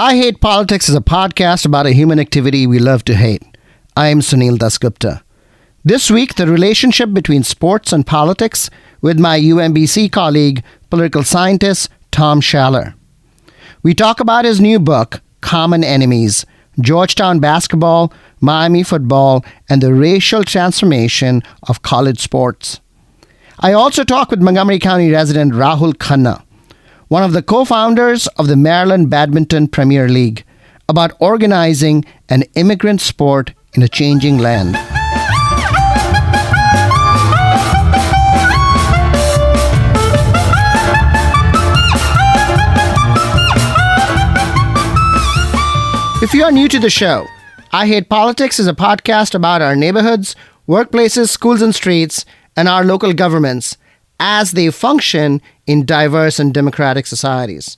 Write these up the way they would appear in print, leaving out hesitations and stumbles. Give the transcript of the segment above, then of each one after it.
I Hate Politics is a podcast about a human activity we love to hate. I am Sunil Dasgupta. This week, the relationship between sports and politics with my UMBC colleague, political scientist Tom Schaller. We talk about his new book, Common Enemies, Georgetown BasketBall, Miami football, and the racial transformation of college sports. I also talk with Montgomery County resident Rahul Khanna, one of the co-founders of the Maryland Badminton Premier League, about organizing an immigrant sport in a changing land. If you are new to the show, I Hate Politics is a podcast about our neighborhoods, workplaces, schools and streets, and our local governments as they function in diverse and democratic societies.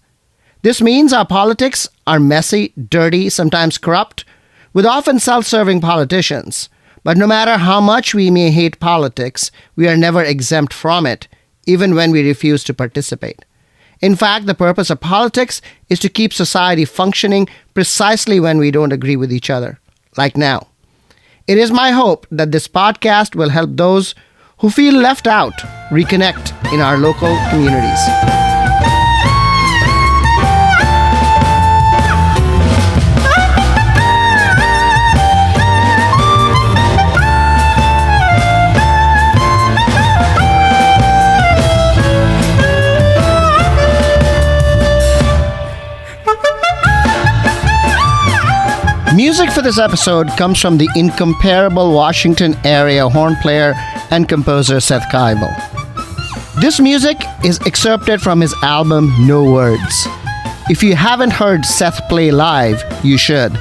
This means our politics are messy, dirty, sometimes corrupt, with often self-serving politicians. But no matter how much we may hate politics, we are never exempt from it, even when we refuse to participate. In fact, the purpose of politics is to keep society functioning precisely when we don't agree with each other, like now. It is my hope that this podcast will help those who feel left out reconnect in our local communities. Music for this episode comes from the incomparable Washington area horn player and composer Seth Kibel. This music is excerpted from his album No Words. If you haven't heard Seth play live, you should.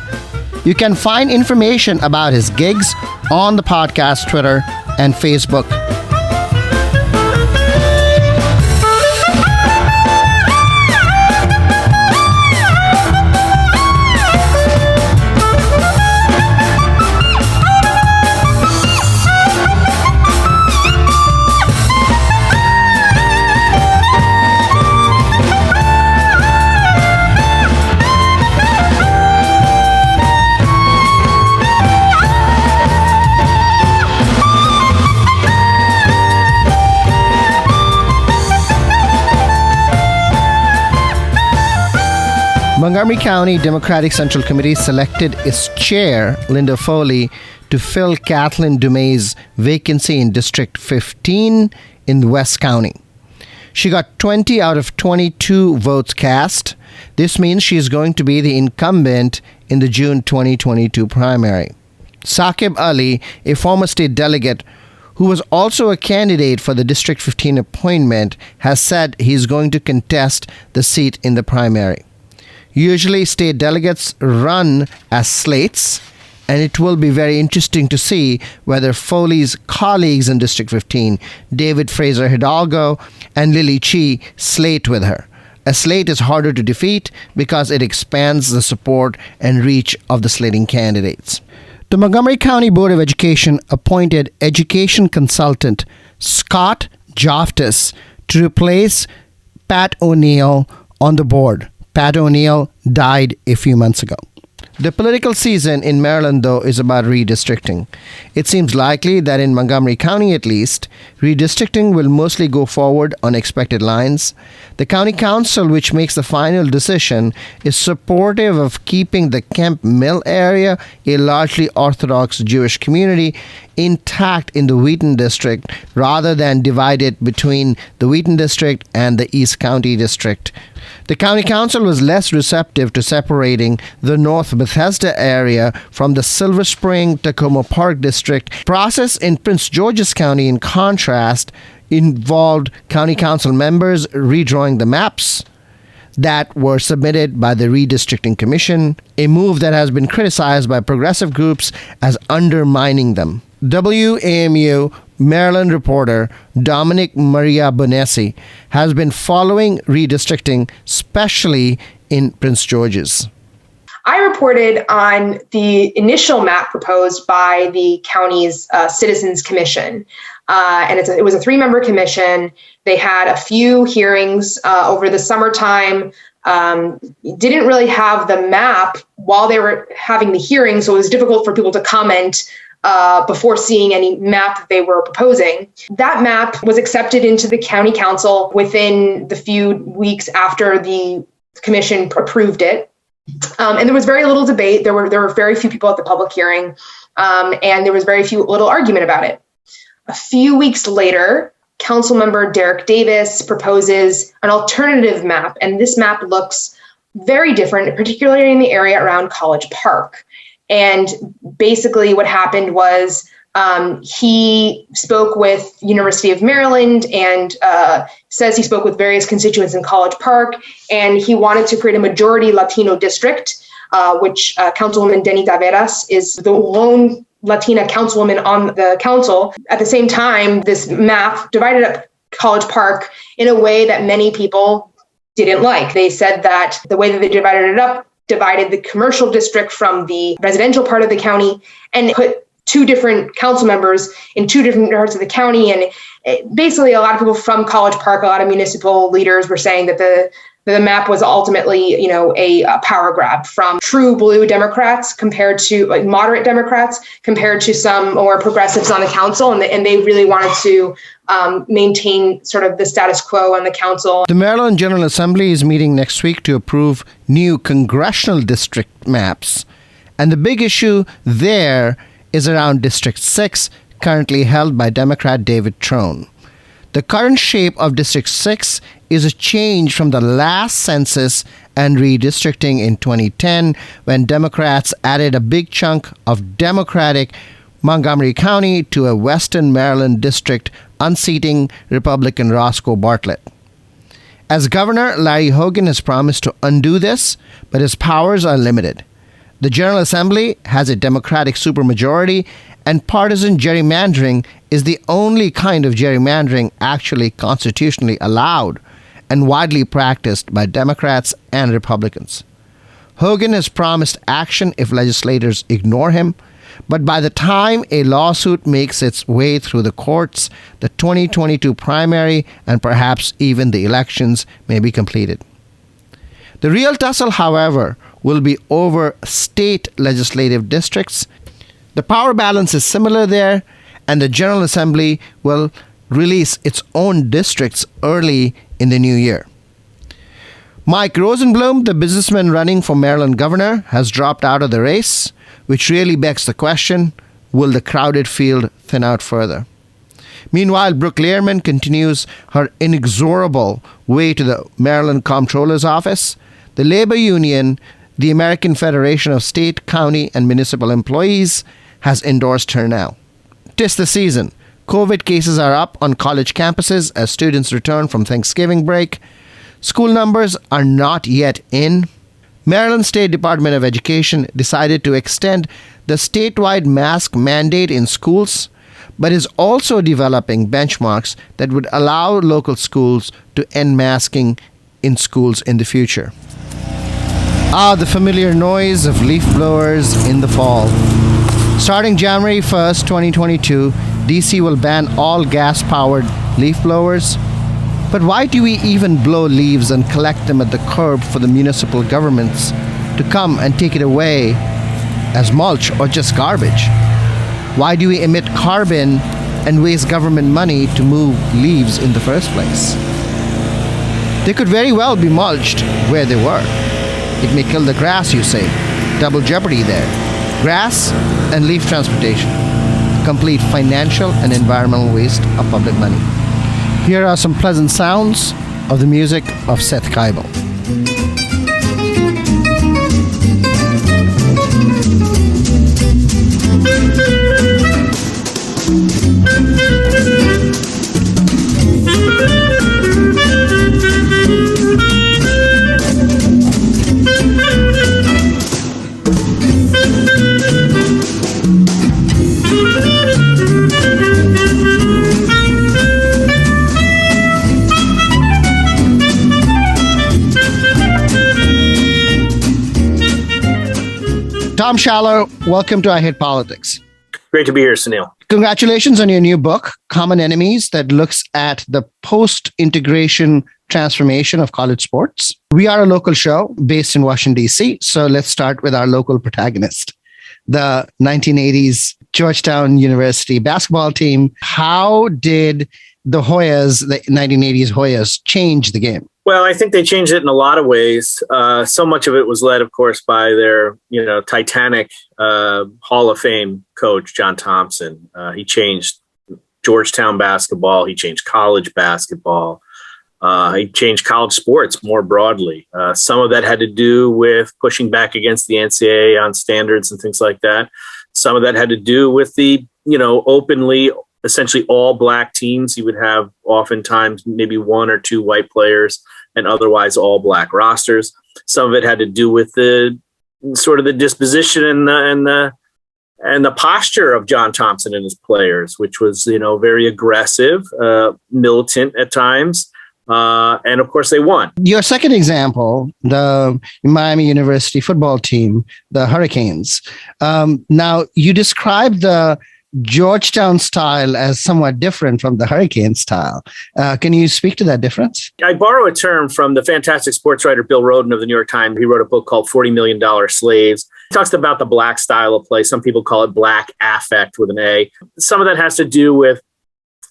You can find information about his gigs on the podcast Twitter and Facebook. Montgomery County Democratic Central Committee selected its chair, Linda Foley, to fill Kathleen Dumais' vacancy in District 15 in West County. She got 20 out of 22 votes cast. This means she is going to be the incumbent in the June 2022 primary. Saqib Ali, a former state delegate who was also a candidate for the District 15 appointment, has said he's going to contest the seat in the primary. Usually, state delegates run as slates, and it will be very interesting to see whether Foley's colleagues in District 15, David Fraser Hidalgo and Lily Chi, slate with her. A slate is harder to defeat because it expands the support and reach of the slating candidates. The Montgomery County Board of Education appointed education consultant Scott Joftis to replace Pat O'Neill on the board. Pat O'Neill died a few months ago. The political season in Maryland, though, is about redistricting. It seems likely that in Montgomery County, at least, redistricting will mostly go forward on expected lines. The county council, which makes the final decision, is supportive of keeping the Kemp Mill area, a largely Orthodox Jewish community, intact in the Wheaton District rather than divide it between the Wheaton District and the East County District. The county council was less receptive to separating the North Bethesda area from the Silver Spring Tacoma Park District. Process in Prince George's County, in contrast, involved county council members redrawing the maps that were submitted by the Redistricting Commission, a move that has been criticized by progressive groups as undermining them. WAMU Maryland reporter Dominic Maria Bonesi has been following redistricting, especially in Prince George's. I reported on the initial map proposed by the county's Citizens Commission. And it was a 3-member commission. They had a few hearings over the summertime. didn't really have the map while they were having the hearing, so it was difficult for people to comment before seeing any map that they were proposing. That map was accepted into the county council within the few weeks after the commission approved it. And there was very little debate. There were very few people at the public hearing, and there was very little argument about it. A few weeks later, Councilmember Derek Davis proposes an alternative map, and this map looks very different, particularly in the area around College Park. And basically what happened was he spoke with University of Maryland and says he spoke with various constituents in College Park, and he wanted to create a majority Latino district, which Councilwoman Denny Taveras is the lone Latina councilwoman on the council. At the same time, this map divided up College Park in a way that many people didn't like. They said that the way that they divided it up divided the commercial district from the residential part of the county and put two different council members in two different parts of the county. And basically, a lot of people from College Park, a lot of municipal leaders were saying that the map was ultimately, a power grab from true blue Democrats compared to moderate Democrats compared to some more progressives on the council. And they really wanted to maintain sort of the status quo on the council. The Maryland General Assembly is meeting next week to approve new congressional district maps. And the big issue there is around District 6, currently held by Democrat David Trone. The current shape of District 6 is a change from the last census and redistricting in 2010, when Democrats added a big chunk of Democratic Montgomery County to a Western Maryland district, unseating Republican Roscoe Bartlett. As governor, Larry Hogan has promised to undo this, but his powers are limited. The General Assembly has a Democratic supermajority, and partisan gerrymandering is the only kind of gerrymandering actually constitutionally allowed and widely practiced by Democrats and Republicans. Hogan has promised action if legislators ignore him, but by the time a lawsuit makes its way through the courts, the 2022 primary and perhaps even the elections may be completed. The real tussle, however, will be over state legislative districts. The power balance is similar there, and the General Assembly will release its own districts early in the new year. Mike Rosenblum, the businessman running for Maryland governor, has dropped out of the race, which really begs the question, will the crowded field thin out further? Meanwhile, Brooke Learman continues her inexorable way to the Maryland Comptroller's office. The labor union, the American Federation of State, County, and Municipal Employees, has endorsed her now. 'Tis the season. COVID cases are up on college campuses as students return from Thanksgiving break. School numbers are not yet in. Maryland State Department of Education decided to extend the statewide mask mandate in schools, but is also developing benchmarks that would allow local schools to end masking in schools in the future. The familiar noise of leaf blowers in the fall. Starting January 1st, 2022, DC will ban all gas-powered leaf blowers. But why do we even blow leaves and collect them at the curb for the municipal governments to come and take it away as mulch or just garbage? Why do we emit carbon and waste government money to move leaves in the first place? They could very well be mulched where they were. It may kill the grass, you say. Double jeopardy there. Grass and leaf transportation. Complete financial and environmental waste of public money. Here are some pleasant sounds of the music of Seth Kibel. Tom Schaller, welcome to I Hate Politics. Great to be here, Sunil. Congratulations on your new book, Common Enemies, that looks at the post-integration transformation of college sports. We are a local show based in Washington, D.C., so let's start with our local protagonist, the 1980s Georgetown University basketball team. How did the 1980s Hoyas, change the game? Well, I think they changed it in a lot of ways. So much of it was led, of course, by their, Titanic Hall of Fame coach, John Thompson. He changed Georgetown basketball. He changed college basketball. He changed college sports more broadly. Some of that had to do with pushing back against the NCAA on standards and things like that. Some of that had to do with the, openly, essentially all black teams. He would have oftentimes maybe one or two white players and otherwise all black rosters. Some of it had to do with the sort of the disposition and the posture of John Thompson and his players, which was, very aggressive, militant at times. And of course they won. Your second example, the Miami University football team, the Hurricanes. Now you described the Georgetown style as somewhat different from the Hurricane style. Can you speak to that difference? I borrow a term from the fantastic sports writer Bill Rhoden of the New York Times. He wrote a book called $40 Million Slaves. He talks about the black style of play. Some people call it black affect with an A. Some of that has to do with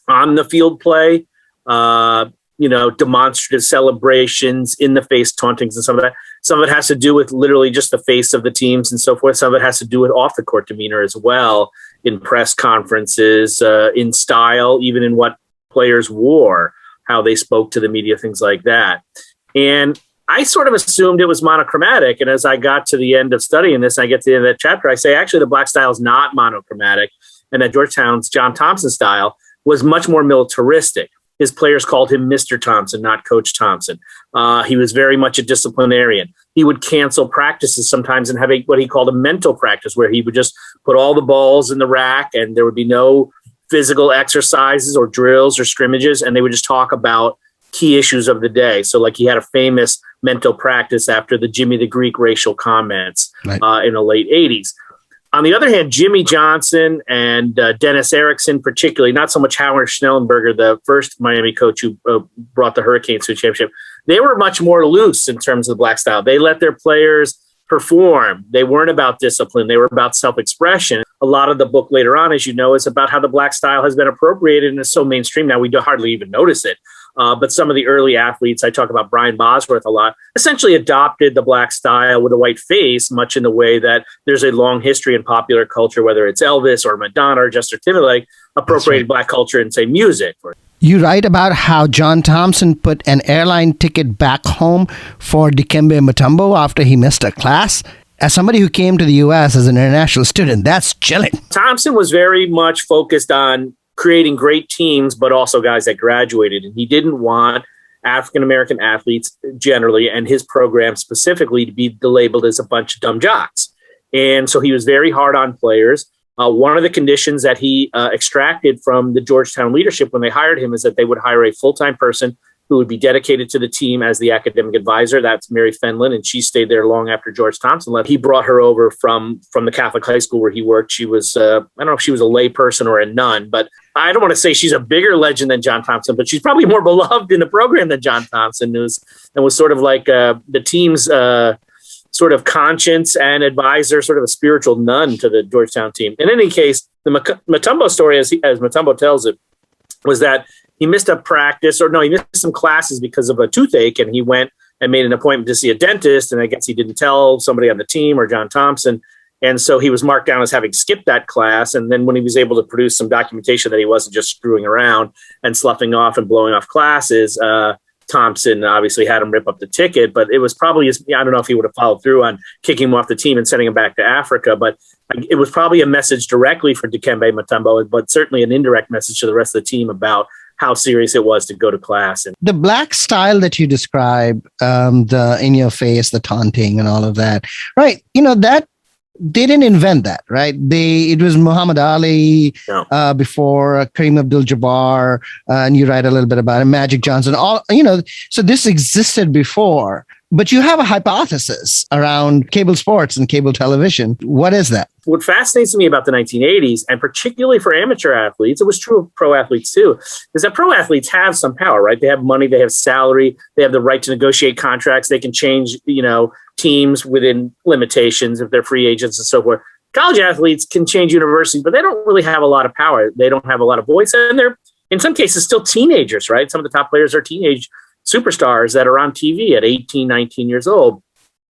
on the field play, demonstrative celebrations, in the face tauntings and some of that. Some of it has to do with literally just the face of the teams and so forth. Some of it has to do with off the court demeanor as well, in press conferences, in style, even in what players wore, how they spoke to the media, things like that. And I sort of assumed it was monochromatic. And as I got to the end of studying this, I get to the end of that chapter, I say, actually, the black style is not monochromatic. And that Georgetown's John Thompson style was much more militaristic. His players called him Mr. Thompson, not Coach Thompson. He was very much a disciplinarian. He would cancel practices sometimes and have what he called a mental practice, where he would just put all the balls in the rack and there would be no physical exercises or drills or scrimmages. And they would just talk about key issues of the day. So like he had a famous mental practice after the Jimmy the Greek racial comments in the late 80s. On the other hand, Jimmy Johnson and Dennis Erickson, particularly, not so much Howard Schnellenberger, the first Miami coach who brought the Hurricanes to a championship, they were much more loose in terms of the black style. They let their players perform. They weren't about discipline. They were about self-expression. A lot of the book later on, as you know, is about how the black style has been appropriated and is so mainstream now we hardly even notice it. But some of the early athletes, I talk about Brian Bosworth a lot, essentially adopted the black style with a white face, much in the way that there's a long history in popular culture, whether it's Elvis or Madonna or Justin Timberlake, appropriated black culture in, say, music. You write about how John Thompson put an airline ticket back home for Dikembe Mutombo after he missed a class. As somebody who came to the U.S. as an international student, that's chilling. Thompson was very much focused on creating great teams, but also guys that graduated. And he didn't want African-American athletes generally, and his program specifically, to be labeled as a bunch of dumb jocks. And so he was very hard on players. One of the conditions that he extracted from the Georgetown leadership when they hired him is that they would hire a full-time person who would be dedicated to the team as the academic advisor. That's Mary Fenlon, and she stayed there long after George Thompson left. He brought her over from the Catholic high school where he worked. She was, I don't know if she was a lay person or a nun, but I don't want to say she's a bigger legend than John Thompson, but she's probably more beloved in the program than John Thompson was, and was sort of like the team's sort of conscience and advisor, sort of a spiritual nun to the Georgetown team. In any case, the Mutombo story, as Mutombo tells it, was that he missed a practice, he missed some classes because of a toothache, and he went and made an appointment to see a dentist, and I guess he didn't tell somebody on the team or John Thompson, and so he was marked down as having skipped that class. And then when he was able to produce some documentation that he wasn't just screwing around and sloughing off and blowing off classes, Thompson obviously had him rip up the ticket, but it was probably, I don't know if he would have followed through on kicking him off the team and sending him back to Africa, but it was probably a message directly for Dikembe Mutombo, but certainly an indirect message to the rest of the team about how serious it was to go to class. And the black style that you describe, the in your face, the taunting and all of that, right? That they didn't invent that, right? It was Muhammad Ali before Kareem Abdul-Jabbar, and you write a little bit about it, Magic Johnson, so this existed before. But you have a hypothesis around cable sports and cable television. What is that? what fascinates me about the 1980s, and particularly for amateur athletes, it was true of pro athletes too, is that pro athletes have some power, right? They have money, they have salary, they have the right to negotiate contracts, they can change, teams within limitations if they're free agents and so forth. College athletes can change universities, but they don't really have a lot of power. They don't have a lot of voice, and they're, in some cases, still teenagers, right? Some of the top players are teenage superstars that are on TV at 18, 19 years old.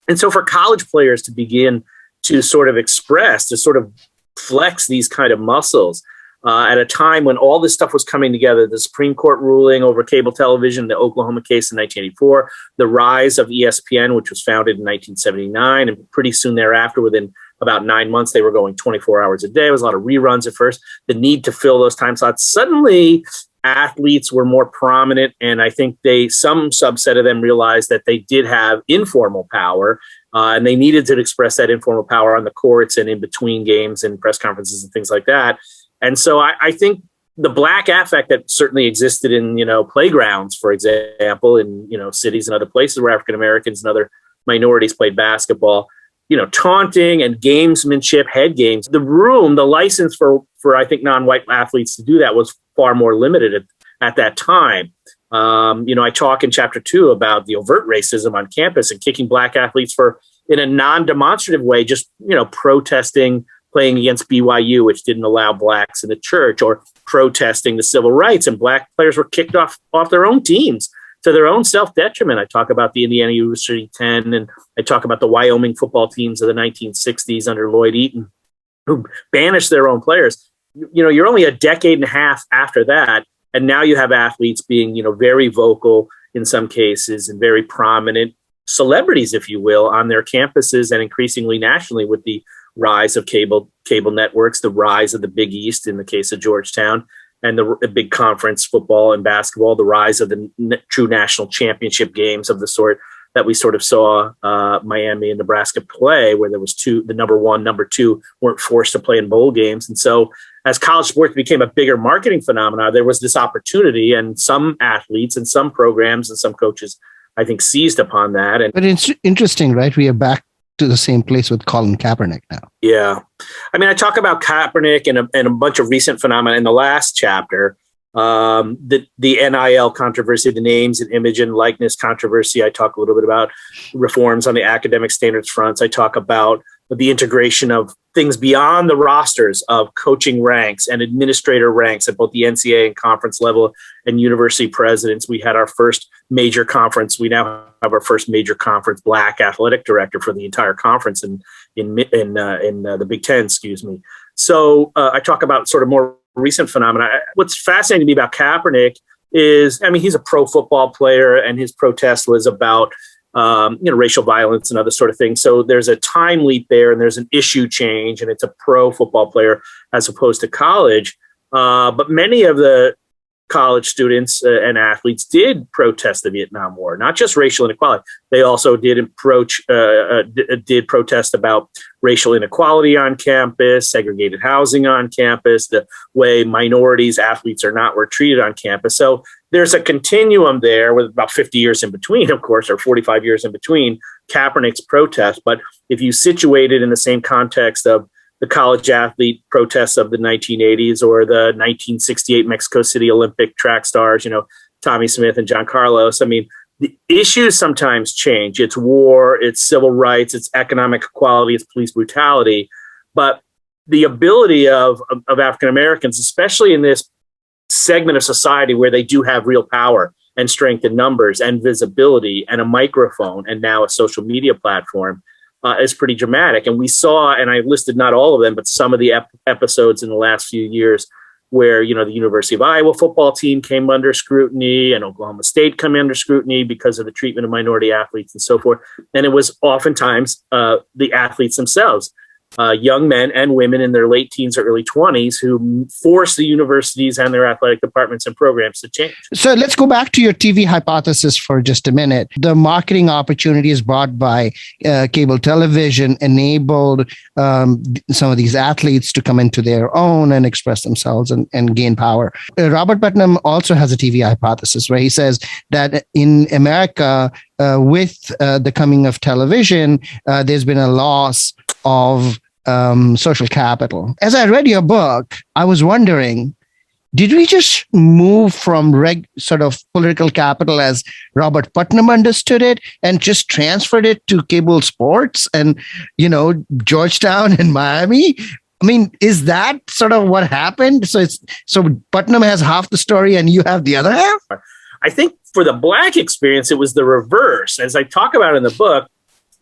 And so for college players to begin to sort of express, to sort of flex these kind of muscles at a time when all this stuff was coming together, the Supreme Court ruling over cable television, the Oklahoma case in 1984, the rise of ESPN, which was founded in 1979, and pretty soon thereafter, within about 9 months, they were going 24 hours a day. It was a lot of reruns at first. The need to fill those time slots. Suddenly, athletes were more prominent, and I think some subset of them realized that they did have informal power, and they needed to express that informal power on the courts and in between games and press conferences and things like that. And so I think the Black affect that certainly existed in, playgrounds, for example, in, cities and other places where African Americans and other minorities played basketball, taunting and gamesmanship, head games. The license for I think non-white athletes to do that was far more limited at that time. I talk in chapter 2 about the overt racism on campus and kicking Black athletes in a non-demonstrative way, just, protesting playing against BYU, which didn't allow Blacks in the church, or protesting the civil rights, and Black players were kicked off their own teams to their own self-detriment. I talk about the Indiana University 10, and I talk about the Wyoming football teams of the 1960s under Lloyd Eaton, who banished their own players. You're only a decade and a half after that, and now you have athletes being, very vocal in some cases and very prominent celebrities, if you will, on their campuses and increasingly nationally with the rise of cable networks, the rise of the Big East in the case of Georgetown, and the big conference football and basketball, the rise of the true national championship games of the sort that we sort of saw Miami and Nebraska play, where there was the number one, number two weren't forced to play in bowl games. And so as college sports became a bigger marketing phenomenon, there was this opportunity, and some athletes and some programs and some coaches, I think, seized upon that. But it's interesting, right? We are back to the same place with Colin Kaepernick now. Yeah. I mean, I talk about Kaepernick and a bunch of recent phenomena in the last chapter. The NIL controversy, the names and image and likeness controversy. I talk a little bit about reforms on the academic standards fronts. I talk about the integration of things beyond the rosters of coaching ranks and administrator ranks at both the NCAA and conference level and university presidents. We had our first major conference. We now have our first major conference Black athletic director for the entire conference in the Big Ten, excuse me. So I talk about sort of more recent phenomena. What's fascinating to me about Kaepernick is, he's a pro football player, and his protest was about racial violence and other sort of things. So there's a time leap there, and there's an issue change, and it's a pro football player as opposed to college. But many of the college students and athletes did protest the Vietnam War, not just racial inequality. They also did protest about racial inequality on campus, segregated housing on campus, the way minorities, athletes were treated on campus. So there's a continuum there with about 50 years in between, of course, or 45 years in between Kaepernick's protest. But if you situate it in the same context of the college athlete protests of the 1980s or the 1968 Mexico City Olympic track stars, Tommy Smith and John Carlos, the issues sometimes change. It's war, it's civil rights, it's economic equality, it's police brutality. But the ability of African Americans, especially in this segment of society where they do have real power and strength in numbers and visibility and a microphone and now a social media platform, is pretty dramatic. And we saw, and I listed not all of them, but some of the episodes in the last few years where, the University of Iowa football team came under scrutiny and Oklahoma State come under scrutiny because of the treatment of minority athletes and so forth. And it was oftentimes the athletes themselves, young men and women in their late teens or early 20s who forced the universities and their athletic departments and programs to change. So let's go back to your TV hypothesis for just a minute. The marketing opportunities brought by cable television enabled some of these athletes to come into their own and express themselves and gain power. Robert Putnam also has a TV hypothesis where he says that in America, with the coming of television, there's been a loss of social capital. As I read your book, I was wondering, did we just move from sort of political capital as Robert Putnam understood it and just transferred it to cable sports and, Georgetown and Miami? I mean, is that sort of what happened? So Putnam has half the story and you have the other half? I think for the Black experience, it was the reverse. As I talk about in the book,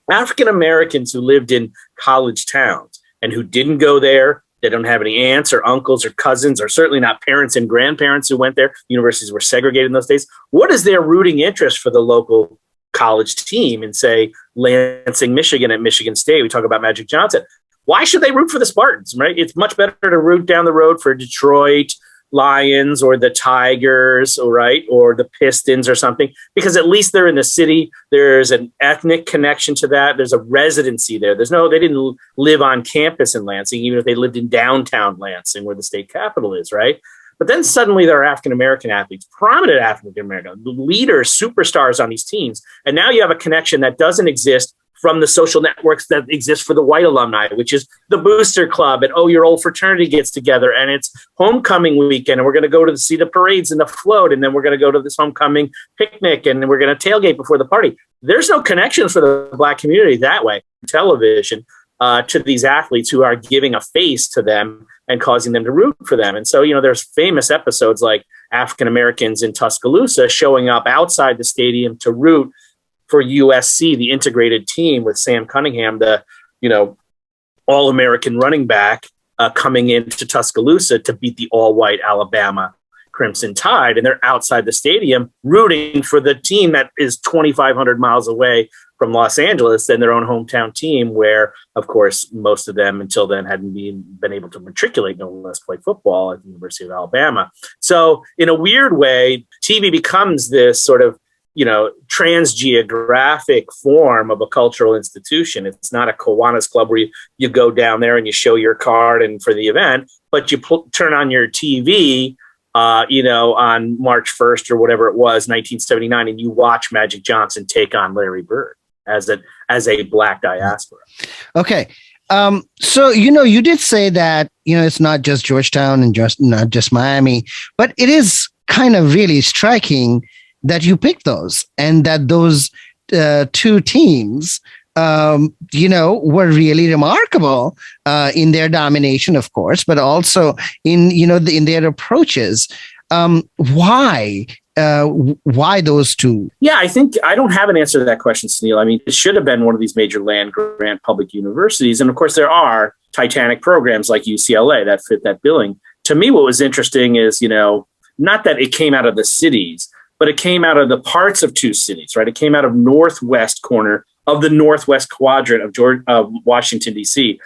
African Americans who lived in college towns and who didn't go there, they don't have any aunts or uncles or cousins, or certainly not parents and grandparents who went there. Universities were segregated in those days. What is their rooting interest for the local college team in, say, Lansing, Michigan at Michigan State? We talk about Magic Johnson. Why should they root for the Spartans, right? It's much better to root down the road for Detroit Lions or the Tigers, right? Or the Pistons or something, because at least they're in the city. There's an ethnic connection to that. There's a residency there. They didn't live on campus in Lansing, even if they lived in downtown Lansing where the state capital is, right? But then suddenly there are African-American athletes, prominent African-American leaders, superstars on these teams. And now you have a connection that doesn't exist from the social networks that exist for the white alumni, which is the Booster Club, and your old fraternity gets together, and it's homecoming weekend, and we're going to go to see the parades and the float, and then we're going to go to this homecoming picnic, and we're going to tailgate before the party. There's no connections for the Black community that way, television, to these athletes who are giving a face to them and causing them to root for them. And so, there's famous episodes like African Americans in Tuscaloosa showing up outside the stadium to root for USC, the integrated team with Sam Cunningham, the All-American running back, coming into Tuscaloosa to beat the all-white Alabama Crimson Tide. And they're outside the stadium rooting for the team that is 2,500 miles away from Los Angeles than their own hometown team, where, of course, most of them until then hadn't been able to matriculate, no less play football at the University of Alabama. So in a weird way, TV becomes this sort of transgeographic form of a cultural institution. It's not a Kiwanis Club where you go down there and you show your card and for the event, but you turn on your TV, on March 1st or whatever it was, 1979, and you watch Magic Johnson take on Larry Bird as a Black diaspora. Okay. So, you did say that, it's not just Georgetown and not just Miami, but it is kind of really striking that you picked those and that those two teams, were really remarkable in their domination, of course, but also in their approaches. Why those two? Yeah, I think I don't have an answer to that question, Sunil. I mean, it should have been one of these major land grant public universities. And of course, there are Titanic programs like UCLA that fit that billing. To me, what was interesting is, not that it came out of the cities, but it came out of the parts of two cities, right? It came out of northwest corner of the northwest quadrant of Washington, D.C.,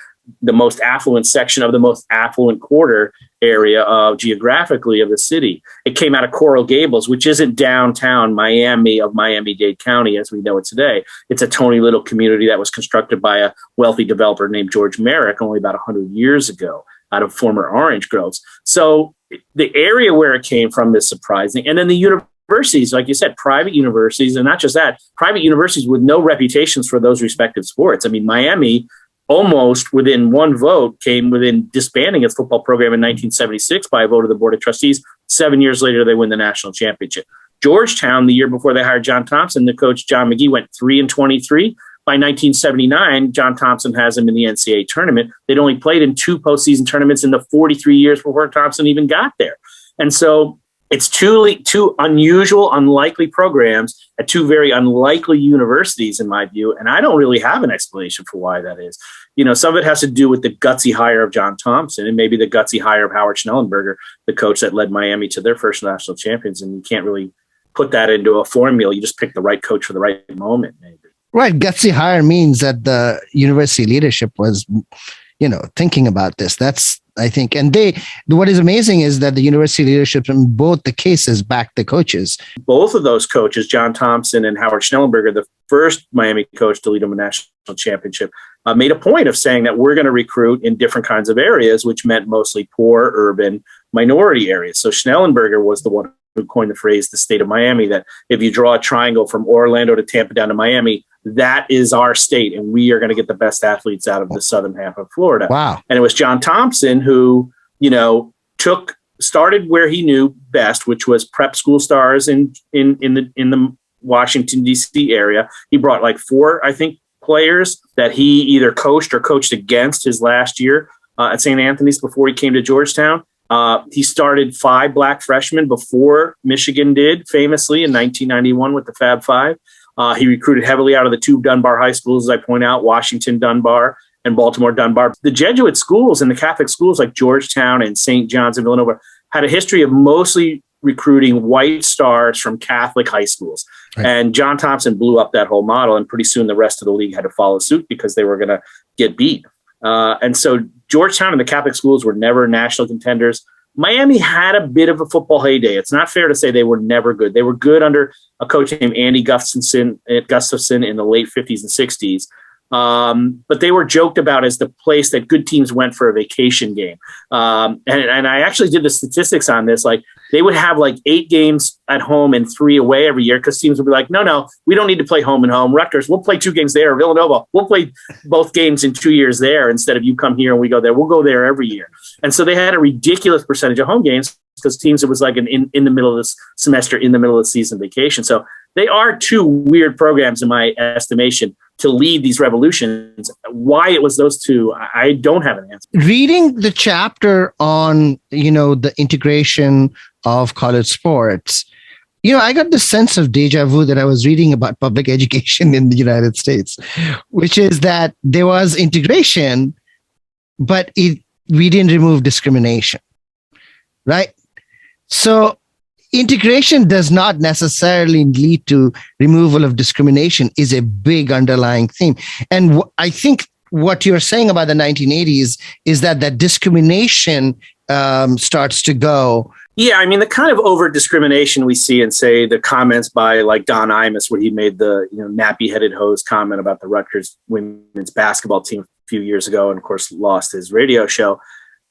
the most affluent section of the most affluent quarter area geographically of the city. It came out of Coral Gables, which isn't downtown Miami of Miami-Dade County as we know it today. It's a tiny little community that was constructed by a wealthy developer named George Merrick only about 100 years ago out of former orange groves. So the area where it came from is surprising. And then the universities, like you said, private universities, and not just that, private universities with no reputations for those respective sports. I mean, Miami almost within one vote came within disbanding its football program in 1976 by a vote of the Board of Trustees. 7 years later, they win the national championship. Georgetown, the year before they hired John Thompson, the coach John McGee went 3-23. By 1979, John Thompson has them in the NCAA tournament. They'd only played in 2 postseason tournaments in the 43 years before Thompson even got there. And so it's two unusual, unlikely programs at 2 very unlikely universities, in my view. And I don't really have an explanation for why that is. Some of it has to do with the gutsy hire of John Thompson and maybe the gutsy hire of Howard Schnellenberger, the coach that led Miami to their first national champions. And you can't really put that into a formula. You just pick the right coach for the right moment, maybe. Right. Gutsy hire means that the university leadership was, thinking about this. That's, I think, and what is amazing is that the university leadership in both the cases backed the coaches. Both of those coaches, John Thompson and Howard Schnellenberger, the first Miami coach to lead them a national championship, made a point of saying that we're going to recruit in different kinds of areas, which meant mostly poor, urban, minority areas. So Schnellenberger was the one who coined the phrase, the state of Miami, that if you draw a triangle from Orlando to Tampa down to Miami, that is our state, and we are going to get the best athletes out of the southern half of Florida. Wow. And it was John Thompson who, started where he knew best, which was prep school stars in the Washington, D.C. area. He brought like 4, I think, players that he either coached or coached against his last year at St. Anthony's before he came to Georgetown. He started 5 black freshmen before Michigan did, famously in 1991 with the Fab Five. He recruited heavily out of the 2 Dunbar high schools, as I point out, Washington Dunbar and Baltimore Dunbar. The Jesuit schools and the Catholic schools like Georgetown and St. John's and Villanova had a history of mostly recruiting white stars from Catholic high schools. Right. And John Thompson blew up that whole model, and pretty soon the rest of the league had to follow suit because they were going to get beat. And so Georgetown and the Catholic schools were never national contenders. Miami had a bit of a football heyday. It's not fair to say they were never good. They were good under a coach named Andy Gustafson in the late 50s and 60s. But they were joked about as the place that good teams went for a vacation game. And I actually did the statistics on this. Like, they would have like 8 games at home and 3 away every year because teams would be like, no, we don't need to play home and home. Rutgers, we'll play 2 games there. Villanova, we'll play both games in 2 years there instead of you come here and we go there. We'll go there every year. And so they had a ridiculous percentage of home games because teams, it was like in the middle of this semester, in the middle of the season vacation. So they are 2 weird programs in my estimation to lead these revolutions. Why it was those 2, I don't have an answer. Reading the chapter on, the integration of college sports, I got the sense of deja vu that I was reading about public education in the United States, which is that there was integration, but we didn't remove discrimination, right? So integration does not necessarily lead to removal of discrimination is a big underlying theme. And I think what you're saying about the 1980s is that discrimination starts to go. Yeah, I mean, the kind of over discrimination we see in, say, the comments by like Don Imus, where he made the nappy-headed hose comment about the Rutgers women's basketball team a few years ago, and of course lost his radio show.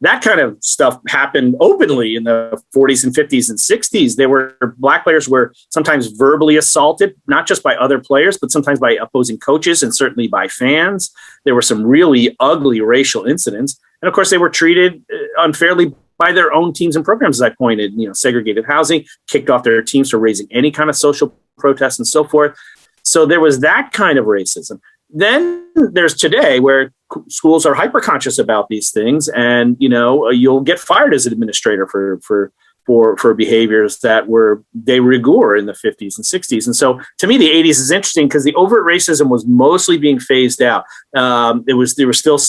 That kind of stuff happened openly in the 40s and 50s and 60s. Black players were sometimes verbally assaulted, not just by other players, but sometimes by opposing coaches and certainly by fans. There were some really ugly racial incidents. And of course, they were treated unfairly by their own teams and programs, as I pointed, segregated housing, kicked off their teams for raising any kind of social protest and so forth. So there was that kind of racism. Then there's today where schools are hyper conscious about these things, and you'll get fired as an administrator for behaviors that were de rigueur in the 50s and 60s. And so to me, the 80s is interesting because the overt racism was mostly being phased out. There were still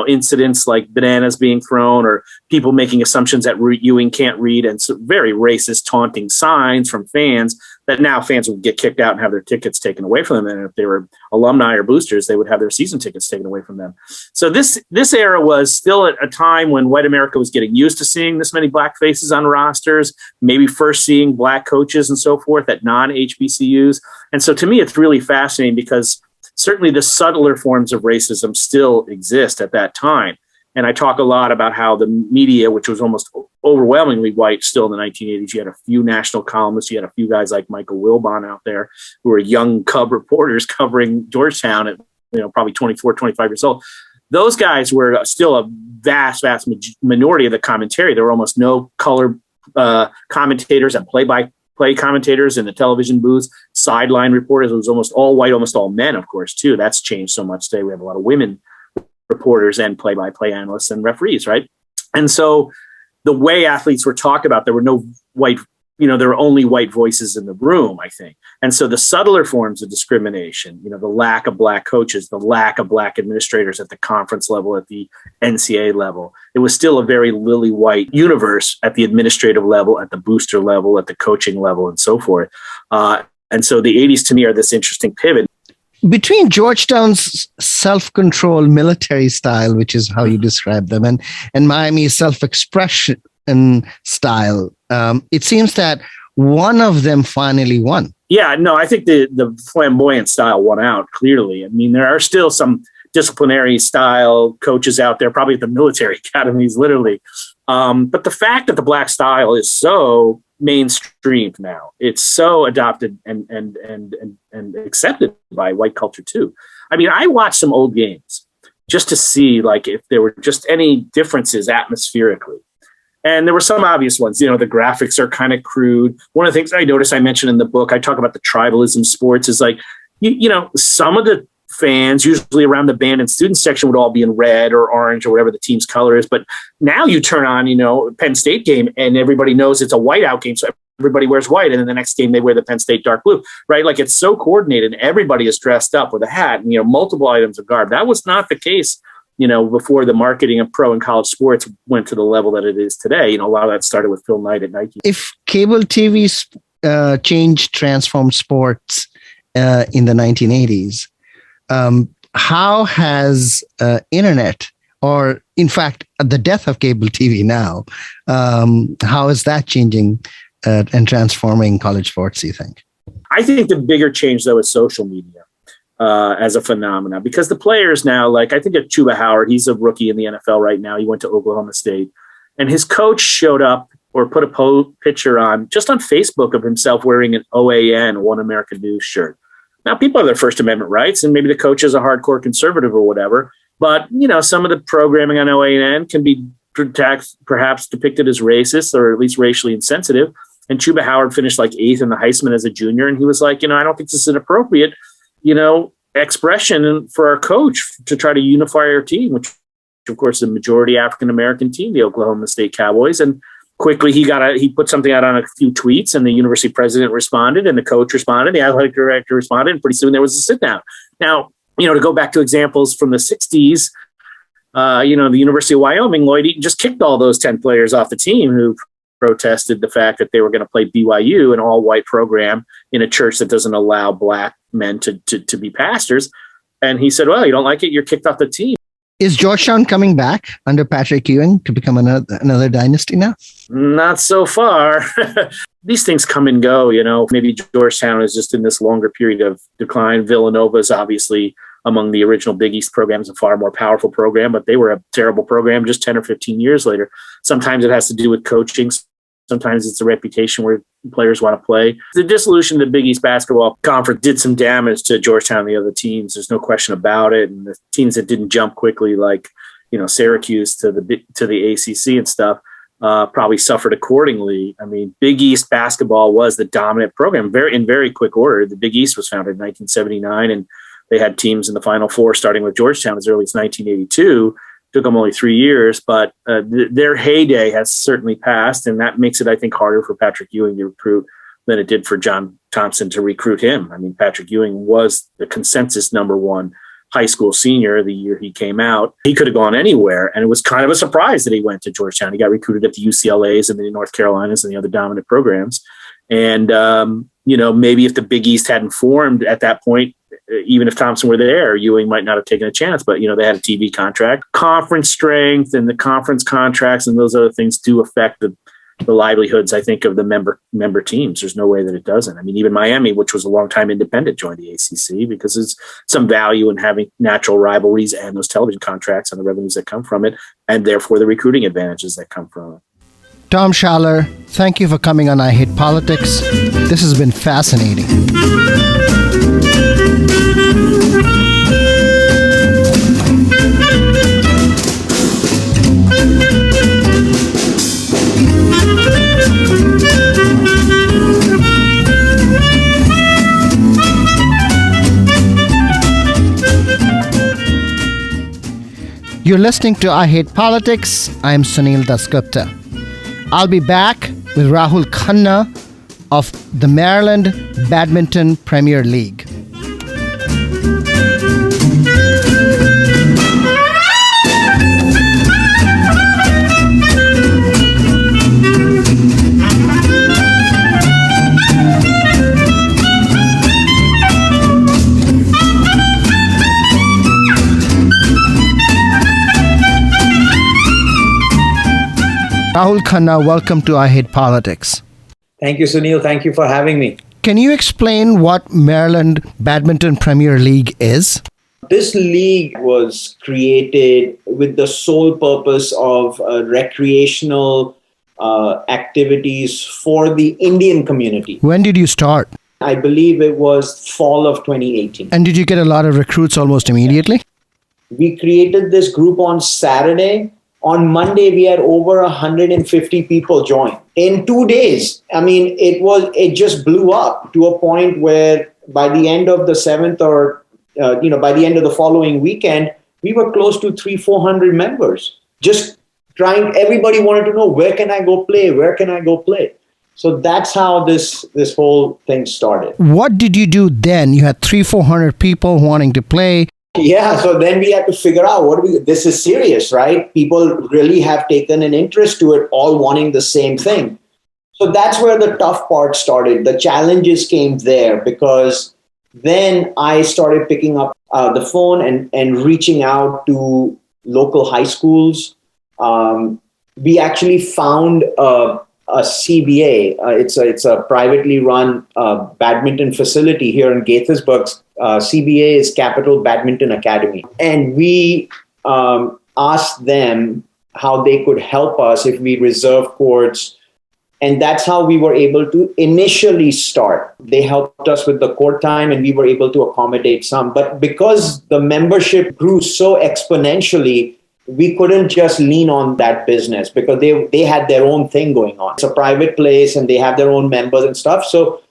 incidents like bananas being thrown or people making assumptions that Ewing can't read, and so very racist, taunting signs from fans that now fans would get kicked out and have their tickets taken away from them. And if they were alumni or boosters, they would have their season tickets taken away from them. So this era was still at a time when white America was getting used to seeing this many black faces on rosters, maybe first seeing black coaches and so forth at non-HBCUs. And so to me, it's really fascinating because certainly the subtler forms of racism still exist at that time. And I talk a lot about how the media, which was almost overwhelmingly white still in the 1980s, you had a few national columnists, you had a few guys like Michael Wilbon out there who were young cub reporters covering Georgetown at probably 24, 25 years old. Those guys were still a vast minority of the commentary. There were almost no color commentators and play-by-play commentators in the television booths, sideline reporters. It was almost all white, almost all men, of course, too. That's changed so much today. We have a lot of women reporters and play-by-play analysts and referees, right? And so the way athletes were talked about, there were no white, there were only white voices in the room, I think. And so the subtler forms of discrimination, the lack of black coaches, the lack of black administrators at the conference level, at the NCAA level, it was still a very lily white universe at the administrative level, at the booster level, at the coaching level, and so forth. And so the 80s to me are this interesting pivot. Between Georgetown's self-control military style, which is how you describe them, and Miami's self-expression style, it seems that one of them finally won. Yeah, no, I think the flamboyant style won out clearly. I mean, there are still some disciplinary style coaches out there, probably at the military academies, literally, But the fact that the black style is so mainstreamed now, it's so adopted and accepted by white culture too. I mean, I watched some old games just to see like if there were just any differences atmospherically. And there were some obvious ones. You know, the graphics are kind of crude. One of the things I noticed, I mentioned in the book, I talk about the tribalism sports, is like, you know, some of the fans, usually around the band and student section, would all be in red or orange or whatever the team's color is. But now you turn on, you know, Penn State game and everybody knows it's a whiteout game. So everybody wears white. And then the next game they wear the Penn State dark blue, right? Like it's so coordinated. Everybody is dressed up with a hat and, you know, multiple items of garb. That was not the case, you know, before the marketing of pro and college sports went to the level that it is today. You know, a lot of that started with Phil Knight at Nike. If cable TV transformed sports in the 1980s, how has internet, or in fact, the death of cable TV now, how is that changing and transforming college sports, do you think? I think the bigger change, though, is social media as a phenomenon, because the players now, like I think of Chuba Howard, he's a rookie in the NFL right now. He went to Oklahoma State, and his coach showed up or put a picture on Facebook of himself wearing an OAN, One American News shirt. Now, people have their First Amendment rights, and maybe the coach is a hardcore conservative or whatever. But, you know, some of the programming on OAN can be perhaps depicted as racist or at least racially insensitive. And Chuba Howard finished like 8th in the Heisman as a junior. And he was like, you know, I don't think this is an appropriate, you know, expression for our coach to try to unify our team, which, of course, is a majority African-American team, the Oklahoma State Cowboys. And quickly, he put something out on a few tweets, and the university president responded, and the coach responded, the athletic director responded, and pretty soon there was a sit down. Now, you know, to go back to examples from the 60s, you know, the University of Wyoming, Lloyd Eaton just kicked all those 10 players off the team who protested the fact that they were going to play BYU, an all-white program in a church that doesn't allow black men to be pastors. And he said, well, you don't like it, you're kicked off the team. Is Georgetown coming back under Patrick Ewing to become another dynasty now? Not so far. These things come and go, you know. Maybe Georgetown is just in this longer period of decline. Villanova is obviously among the original Big East programs, a far more powerful program, but they were a terrible program just 10 or 15 years later. Sometimes it has to do with coaching. Sometimes it's a reputation where players want to play. The dissolution of the Big East Basketball Conference did some damage to Georgetown and the other teams. There's no question about it. And the teams that didn't jump quickly, like, you know, Syracuse to the ACC and stuff, probably suffered accordingly. I mean, Big East basketball was the dominant program in very quick order. The Big East was founded in 1979, and they had teams in the Final Four, starting with Georgetown as early as 1982. Took them only 3 years, but their heyday has certainly passed, and that makes it, I think, harder for Patrick Ewing to recruit than it did for John Thompson to recruit him. I mean, Patrick Ewing was the consensus number one high school senior the year he came out. He could have gone anywhere, and it was kind of a surprise that he went to Georgetown. He got recruited at the UCLAs and the North Carolinas and the other dominant programs. And, you know, maybe if the Big East hadn't formed at that point, even if Thompson were there, Ewing might not have taken a chance. But, you know, they had a TV contract, conference strength, and the conference contracts and those other things do affect the livelihoods, I think, of the member teams. There's no way that it doesn't. I mean, even Miami, which was a long-time independent, joined the ACC because there's some value in having natural rivalries and those television contracts and the revenues that come from it, and therefore the recruiting advantages that come from it. Tom Schaller, thank you for coming on I Hate Politics. This has been fascinating. You're listening to I Hate Politics. I'm Sunil Dasgupta. I'll be back with Rahul Khanna of the Maryland Badminton Premier League. Rahul Khanna, welcome to I Hate Politics. Thank you, Sunil. Thank you for having me. Can you explain what Maryland Badminton Premier League is? This league was created with the sole purpose of recreational activities for the Indian community. When did you start? I believe it was fall of 2018. And did you get a lot of recruits almost immediately? We created this group on Saturday. On Monday, we had over 150 people join in 2 days. I mean, it just blew up to a point where by the end of the seventh or, by the end of the following weekend, we were close to 300-400 members. Just everybody wanted to know, where can I go play? Where can I go play? So that's how this whole thing started. What did you do then? You had 300-400 people wanting to play. Yeah, so then we had to figure out this is serious, right? People really have taken an interest to it, all wanting the same thing. So that's where the tough part started. The challenges came there because then I started picking up the phone and reaching out to local high schools. We actually found a CBA. It's a privately run badminton facility here in Gaithersburg. CBA is Capital Badminton Academy. And we asked them how they could help us if we reserve courts. And that's how we were able to initially start. They helped us with the court time and we were able to accommodate some. But because the membership grew so exponentially, we couldn't just lean on that business because they had their own thing going on. It's a private place and they have their own members and stuff. So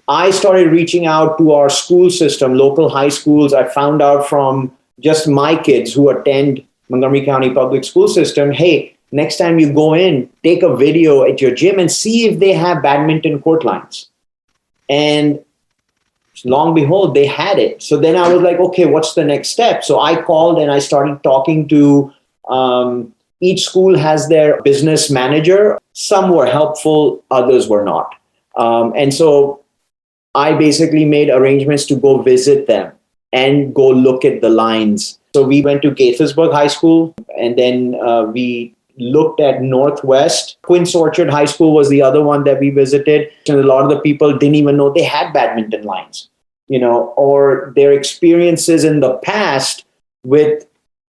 I started reaching out to our school system, local high schools. I found out from just my kids who attend Montgomery County Public School System, hey, next time you go in, take a video at your gym and see if they have badminton court lines. And long behold, they had it. So then I was like, okay, what's the next step? So I called and I started talking to each school has their business manager. Some were helpful, others were not. And so I basically made arrangements to go visit them and go look at the lines. So we went to Gaithersburg High School and then we looked at Northwest. Quince Orchard High School was the other one that we visited. And a lot of the people didn't even know they had badminton lines, or their experiences in the past with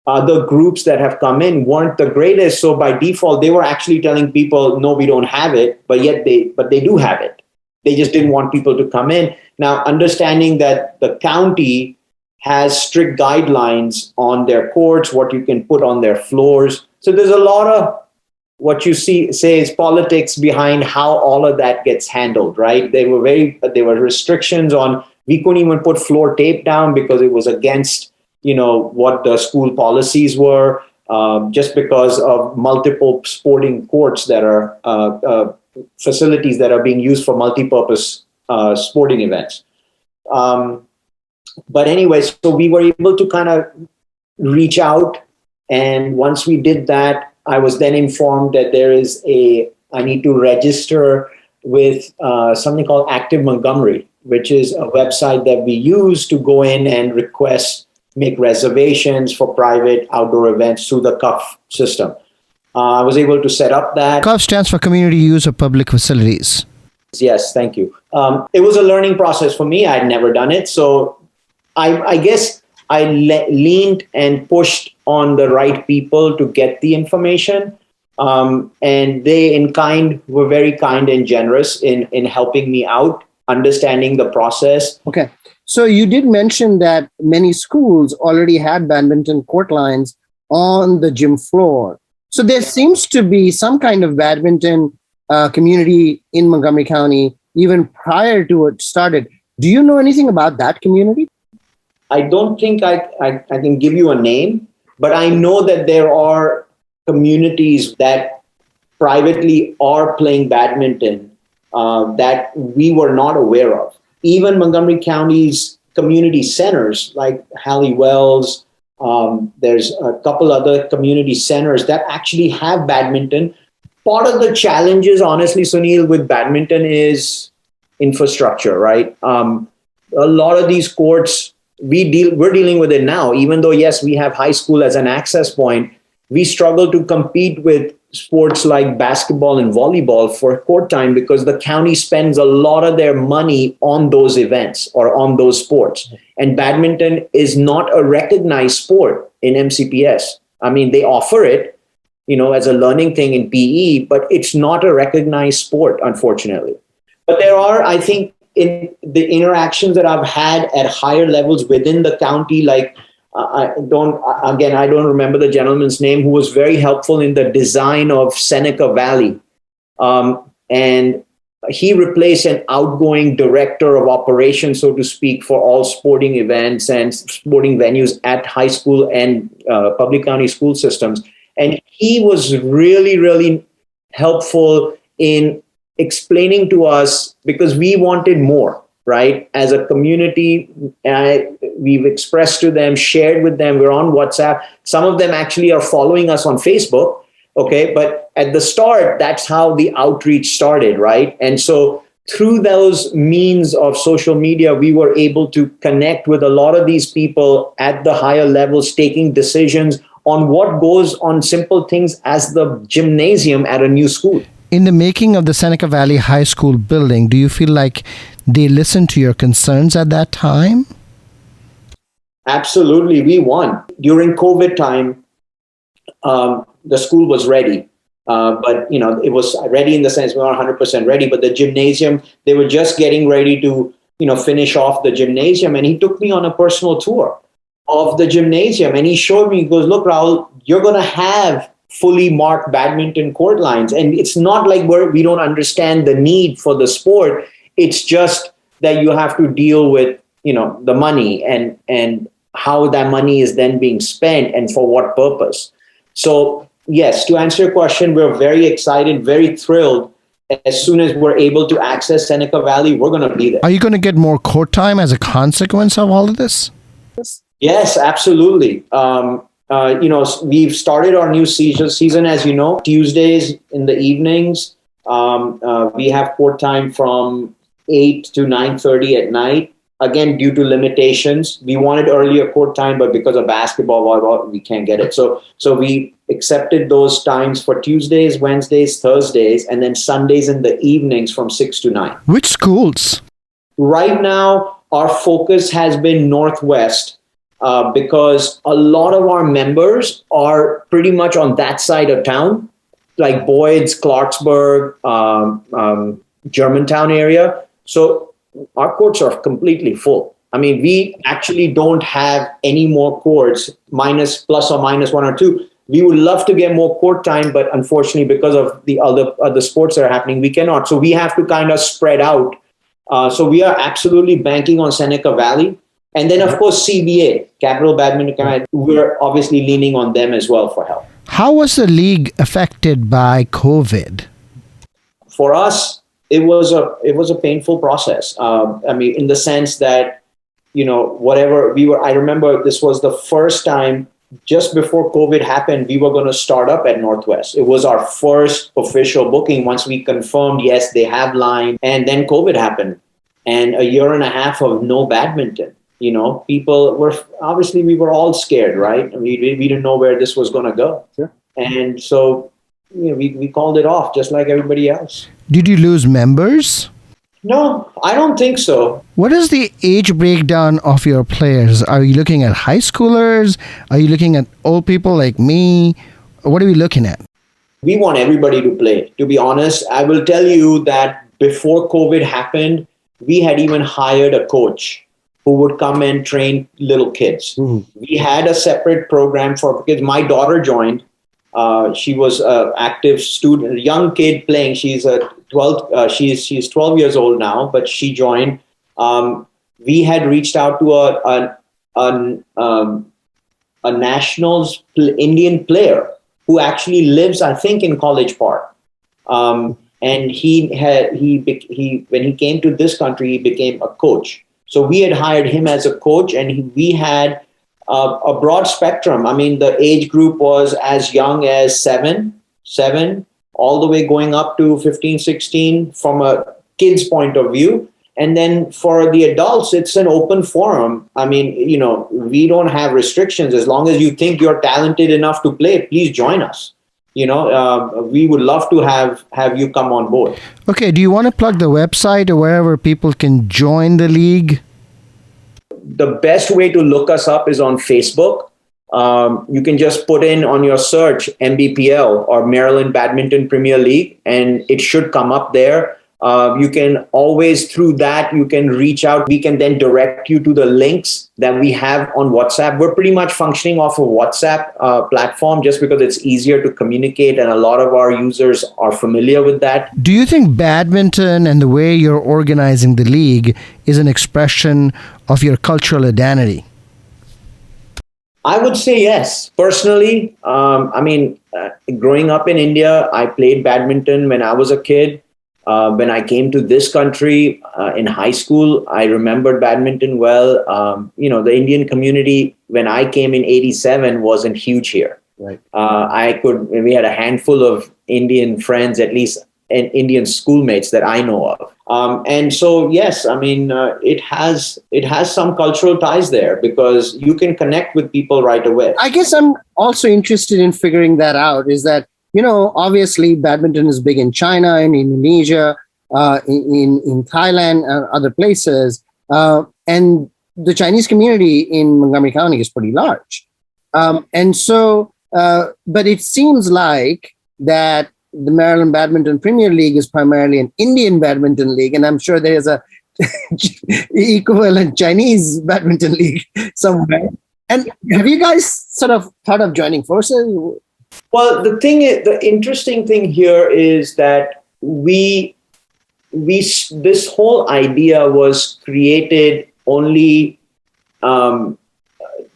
other groups that have come in weren't the greatest. So by default, they were actually telling people, no, we don't have it, but they do have it. They just didn't want people to come in. Now, understanding that the county has strict guidelines on their courts, what you can put on their floors. So there's a lot of what you say is politics behind how all of that gets handled, right? There were restrictions on, we couldn't even put floor tape down because it was against, what the school policies were, just because of multiple sporting courts that are facilities that are being used for multi-purpose sporting events. But anyway, so we were able to kind of reach out. And once we did that, I was then informed that I need to register with something called Active Montgomery, which is a website that we use to go in and make reservations for private outdoor events through the CUF system. I was able to set up that. CUF stands for Community Use of Public Facilities. Yes, thank you. It was a learning process for me. I'd never done it. So I guess I leaned and pushed on the right people to get the information. And they were very kind and generous in helping me out, understanding the process. Okay. So you did mention that many schools already had badminton court lines on the gym floor. So there seems to be some kind of badminton community in Montgomery County even prior to it started. Do you know anything about that community? I don't think I can give you a name, but I know that there are communities that privately are playing badminton that we were not aware of. Even Montgomery County's community centers like Hallie Wells, there's a couple other community centers that actually have badminton. Part of the challenges, honestly, Sunil, with badminton is infrastructure, right? A lot of these courts, we're dealing with it now. Even though, yes, we have high school as an access point, we struggle to compete with sports like basketball and volleyball for court time because the county spends a lot of their money on those events or on those sports. And badminton is not a recognized sport in MCPS. I mean, they offer it, as a learning thing in PE, but it's not a recognized sport, unfortunately. But there are, I think, in the interactions that I've had at higher levels within the county, like I don't remember the gentleman's name, who was very helpful in the design of Seneca Valley. And he replaced an outgoing director of operations, so to speak, for all sporting events and sporting venues at high school and public county school systems. And he was really, really helpful in explaining to us, because we wanted more, right? As a community, we've expressed to them, shared with them, we're on WhatsApp. Some of them actually are following us on Facebook, okay? But at the start, that's how the outreach started, right? And so through those means of social media, we were able to connect with a lot of these people at the higher levels, taking decisions on what goes on simple things as the gymnasium at a new school. In the making of the Seneca Valley High School building, do you feel like they listened to your concerns at that time? Absolutely, we won. During COVID time, the school was ready. But, it was ready in the sense we weren't 100% ready. But the gymnasium, they were just getting ready to, finish off the gymnasium. And he took me on a personal tour of the gymnasium. And he showed me, he goes, look, Rahul, you're going to have fully marked badminton court lines. And it's not like we don't understand the need for the sport. It's just that you have to deal with, the money and how that money is then being spent and for what purpose. So, yes, to answer your question, we're very excited, very thrilled. As soon as we're able to access Seneca Valley, we're going to be there. Are you going to get more court time as a consequence of all of this? Yes, absolutely. We've started our new season, as you know, Tuesdays in the evenings. We have court time from 8 to 9:30 at night. Again, due to limitations, we wanted earlier court time, but because of basketball, volleyball, we can't get it. So we accepted those times for Tuesdays, Wednesdays, Thursdays, and then Sundays in the evenings from 6 to 9. Which schools? Right now, our focus has been Northwest. Because a lot of our members are pretty much on that side of town, like Boyd's, Clarksburg, Germantown area. So our courts are completely full. I mean, we actually don't have any more courts, plus or minus one or two. We would love to get more court time, but unfortunately, because of the other sports that are happening, we cannot. So we have to kind of spread out. So we are absolutely banking on Seneca Valley. And then, of course, CBA, Capital Badminton Committee, we're obviously leaning on them as well for help. How was the league affected by COVID? For us, it was a painful process. In the sense that, I remember this was the first time just before COVID happened, we were going to start up at Northwest. It was our first official booking once we confirmed, yes, they have line. And then COVID happened and a year and a half of no badminton. People were, obviously we were all scared, right? We didn't know where this was going to go. Sure. And so we called it off just like everybody else. Did you lose members? No, I don't think so. What is the age breakdown of your players? Are you looking at high schoolers? Are you looking at old people like me? What are we looking at? We want everybody to play. To be honest, I will tell you that before COVID happened, we had even hired a coach who would come and train little kids. Mm-hmm. We had a separate program for kids. My daughter joined. She was an active student, a young kid playing. She's 12. She's 12 years old now, but she joined. We had reached out to a nationals Indian player who actually lives, I think, in College Park. And when he came to this country, he became a coach. So we had hired him as a coach, and we had a broad spectrum. I mean, the age group was as young as seven, all the way going up to 15, 16 from a kid's point of view. And then for the adults, it's an open forum. I mean, we don't have restrictions. As long as you think you're talented enough to play, please join us. we would love to have you come on board. Okay, do you want to plug the website or wherever people can join the league? The best way to look us up is on Facebook. You can just put in on your search MBPL or Maryland Badminton Premier League, and it should come up there. You can always, through that, you can reach out. We can then direct you to the links that we have on WhatsApp. We're pretty much functioning off a WhatsApp platform just because it's easier to communicate, and a lot of our users are familiar with that. Do you think badminton and the way you're organizing the league is an expression of your cultural identity? I would say yes. Personally, growing up in India, I played badminton when I was a kid. When I came to this country in high school, I remembered badminton well. The Indian community, when I came in 87, wasn't huge here. Right. We had a handful of Indian friends, at least, and Indian schoolmates that I know of. And so, yes, it has some cultural ties there because you can connect with people right away. I guess I'm also interested in figuring that out, is that, obviously badminton is big in China, in Indonesia, in Thailand, and other places. And the Chinese community in Montgomery County is pretty large. But it seems like that the Maryland Badminton Premier League is primarily an Indian badminton league, and I'm sure there's a equivalent Chinese badminton league somewhere. And have you guys sort of thought of joining forces? Well, the interesting thing here is that this whole idea was created only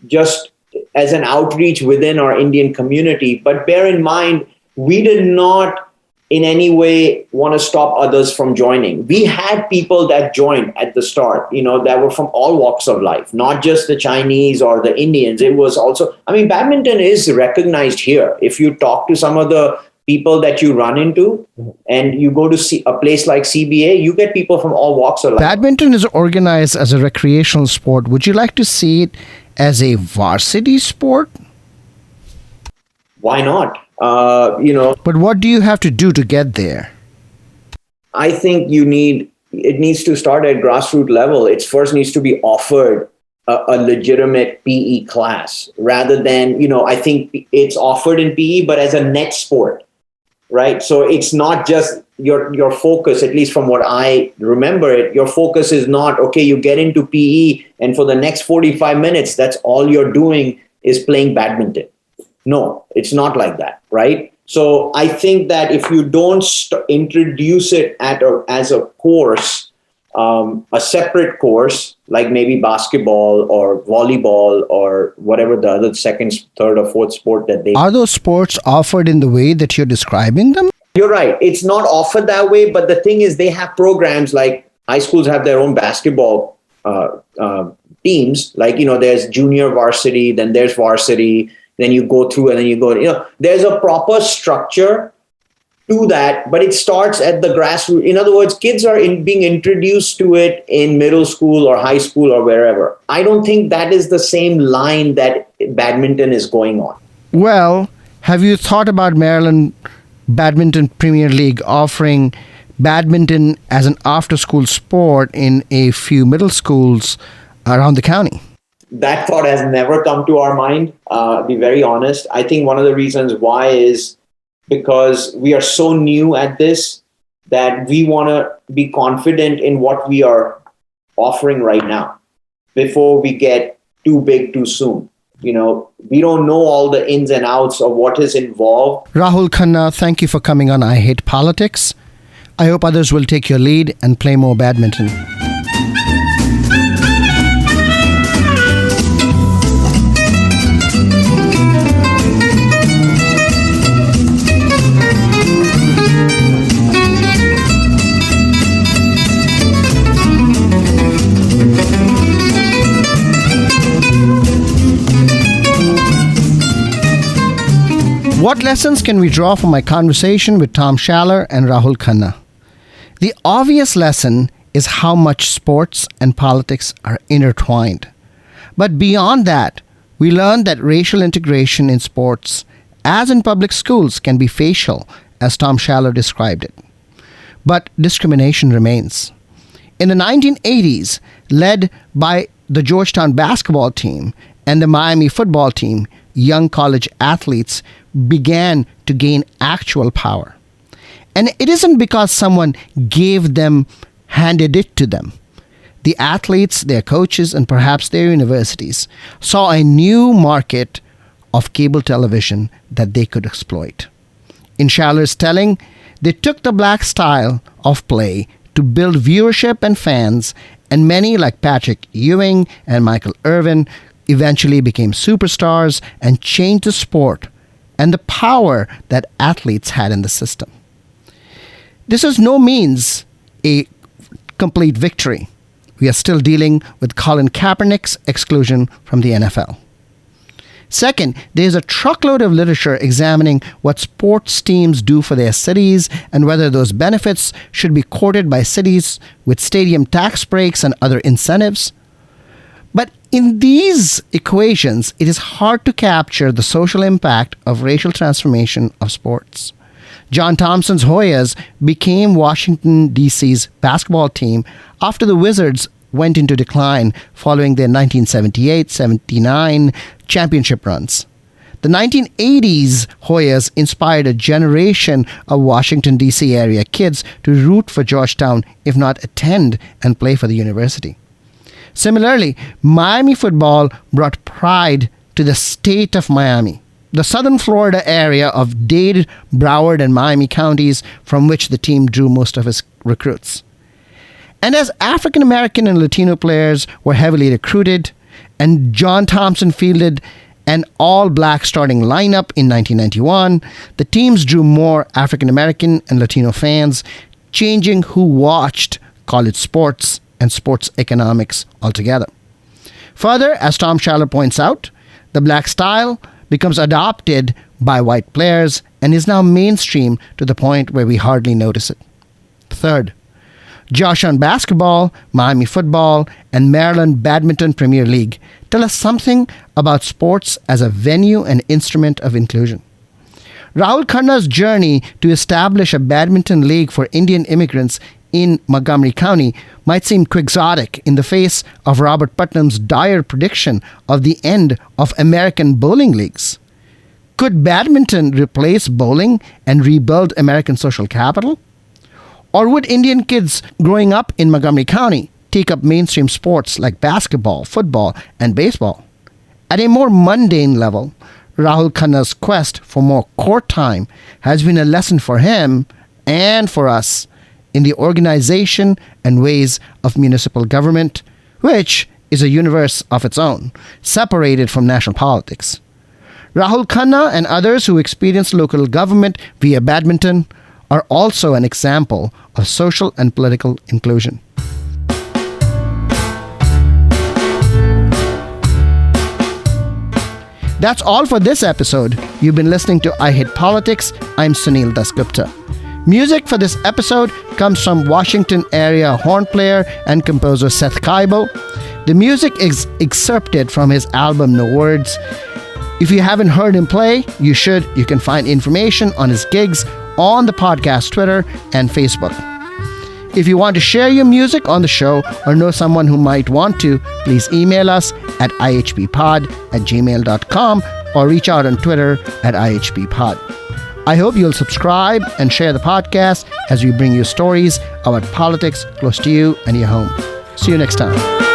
just as an outreach within our Indian community. But bear in mind, we did not in any way want to stop others from joining. We had people that joined at the start, that were from all walks of life, not just the Chinese or the Indians. It was also, badminton is recognized here. If you talk to some of the people that you run into and you go to a place like CBA, you get people from all walks of life. Badminton is organized as a recreational sport. Would you like to see it as a varsity sport? Why not? But what do you have to do to get there? I think it needs to start at grassroots level. It first needs to be offered a legitimate PE class rather than, I think it's offered in PE, but as a net sport, right? So it's not just your focus, at least from what I remember it, your focus is not, okay, you get into PE and for the next 45 minutes, that's all you're doing is playing badminton. No, it's not like that, right? So I think that if you don't introduce it as a course, a separate course, like maybe basketball or volleyball or whatever the other second, third or fourth sport that they... Are those sports offered in the way that you're describing them? You're right. It's not offered that way, but the thing is they have programs like high schools have their own basketball teams. Like, there's junior varsity, then there's varsity, then you go through and then you go, there's a proper structure to that, but it starts at the grassroots. In other words, kids are being introduced to it in middle school or high school or wherever. I don't think that is the same line that badminton is going on. Well, have you thought about Maryland Badminton Premier League offering badminton as an after-school sport in a few middle schools around the county? That thought has never come to our mind, be very honest. I think one of the reasons why is because we are so new at this that we want to be confident in what we are offering right now before we get too big too soon. We don't know all the ins and outs of what is involved. Rahul Khanna, thank you for coming on I Hate Politics. I hope others will take your lead and play more badminton. What lessons can we draw from my conversation with Tom Schaller and Rahul Khanna? The obvious lesson is how much sports and politics are intertwined. But beyond that, we learned that racial integration in sports as in public schools, can be facial, as Tom Schaller described it. But discrimination remains. In the 1980s, led by the Georgetown basketball team and the Miami football team, young college athletes began to gain actual power. And it isn't because someone handed it to them. The athletes, their coaches, and perhaps their universities saw a new market of cable television that they could exploit. In Schaller's telling, they took the black style of play to build viewership and fans, and many like Patrick Ewing and Michael Irvin eventually became superstars and changed the sport and the power that athletes had in the system. This is no means a complete victory. We are still dealing with Colin Kaepernick's exclusion from the NFL. Second, there's a truckload of literature examining what sports teams do for their cities and whether those benefits should be courted by cities with stadium tax breaks and other incentives. But in these equations, it is hard to capture the social impact of racial transformation of sports. John Thompson's Hoyas became Washington, D.C.'s basketball team after the Wizards went into decline following their 1978-79 championship runs. The 1980s Hoyas inspired a generation of Washington, D.C. area kids to root for Georgetown, if not attend and play for the university. Similarly, Miami football brought pride to the state of Miami, the southern Florida area of Dade, Broward, and Miami counties from which the team drew most of its recruits. And as African American and Latino players were heavily recruited, and John Thompson fielded an all-black starting lineup in 1991, the teams drew more African American and Latino fans, changing who watched college sports and sports economics altogether. Further, as Tom Schaller points out, the black style becomes adopted by white players and is now mainstream to the point where we hardly notice it. Third, Georgetown BasketBall, Miami football, and Maryland Badminton Premier League tell us something about sports as a venue and instrument of inclusion. Rahul Khanna's journey to establish a badminton league for Indian immigrants in Montgomery County might seem quixotic in the face of Robert Putnam's dire prediction of the end of American bowling leagues. Could badminton replace bowling and rebuild American social capital? Or would Indian kids growing up in Montgomery County take up mainstream sports like basketball, football, and baseball? At a more mundane level, Rahul Khanna's quest for more court time has been a lesson for him and for us in the organization and ways of municipal government, which is a universe of its own, separated from national politics. Rahul Khanna and others who experience local government via badminton are also an example of social and political inclusion. That's all for this episode. You've been listening to I Hate Politics. I'm Sunil Dasgupta. Music for this episode comes from Washington area horn player and composer Seth Kibel. The music is excerpted from his album No Words. If you haven't heard him play, you should. You can find information on his gigs on the podcast Twitter and Facebook. If you want to share your music on the show or know someone who might want to, please email us at ihppod@gmail.com or reach out on Twitter at ihppod. I hope you'll subscribe and share the podcast as we bring you stories about politics close to you and your home. See you next time.